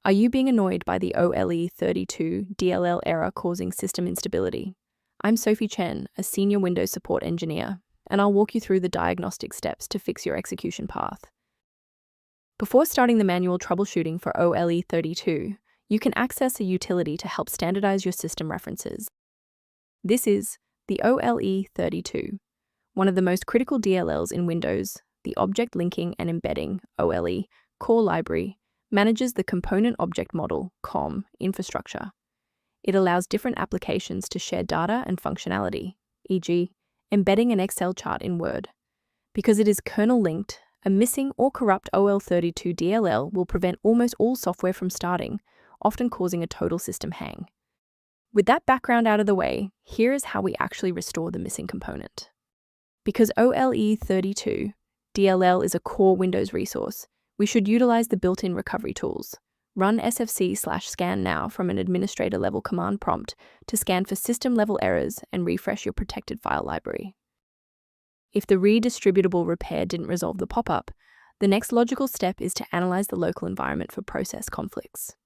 Are you being annoyed by the ole32.dll error causing system instability? I'm Sophie Chen, a senior Windows support engineer, and I'll walk you through the diagnostic steps to fix your execution path. Before starting the manual troubleshooting for ole32, you can access a utility to help standardize your system references. This is the ole32, one of the most critical DLLs in Windows. The Object Linking and Embedding (OLE) core library manages the component object model (COM) infrastructure. It allows different applications to share data and functionality, e.g., embedding an Excel chart in Word. Because it is kernel-linked, a missing or corrupt ole32 DLL will prevent almost all software from starting, often causing a total system hang. With that background out of the way, here is how we actually restore the missing component. Because ole32 DLL is a core Windows resource, we should utilize the built-in recovery tools. Run sfc/scannow from an administrator-level command prompt to scan for system-level errors and refresh your protected file library. If the redistributable repair didn't resolve the pop-up, the next logical step is to analyze the local environment for process conflicts.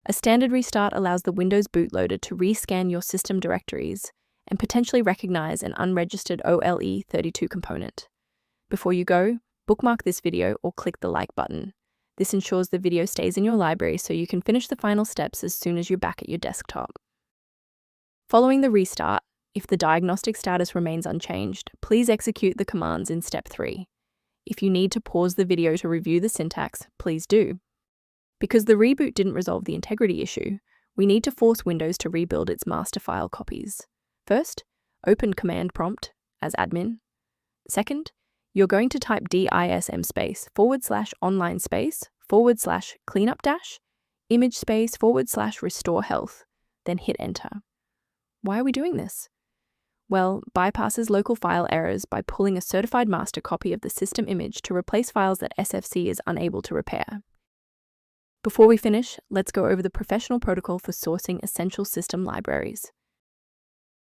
A standard restart allows the Windows bootloader to rescan your system directories and potentially recognize an unregistered ole32 component. Before you go, bookmark this video or click the like button. This ensures the video stays in your library so you can finish the final steps as soon as you're back at your desktop. Following the restart, if the diagnostic status remains unchanged, please execute the commands in step 3. If you need to pause the video to review the syntax, please do. Because the reboot didn't resolve the integrity issue, we need to force Windows to rebuild its master file copies. First, open command prompt as admin. Second, you're going to type DISM /online /cleanup image /restore health, then hit enter. Why are we doing this? Well, bypasses local file errors by pulling a certified master copy of the system image to replace files that SFC is unable to repair. Before we finish, let's go over the professional protocol for sourcing essential system libraries.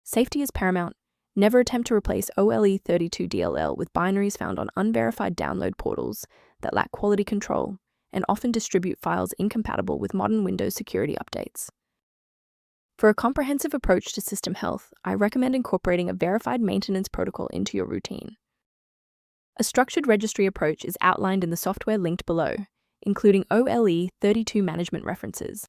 Safety is paramount. Never attempt to replace ole32 DLL with binaries found on unverified download portals that lack quality control and often distribute files incompatible with modern Windows security updates. For a comprehensive approach to system health, I recommend incorporating a verified maintenance protocol into your routine. A structured registry approach is outlined in the software linked below, including ole32 management references.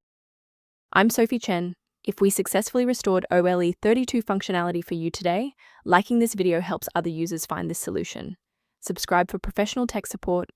I'm Sophie Chen. If we successfully restored ole32 functionality for you today, liking this video helps other users find this solution. Subscribe for professional tech support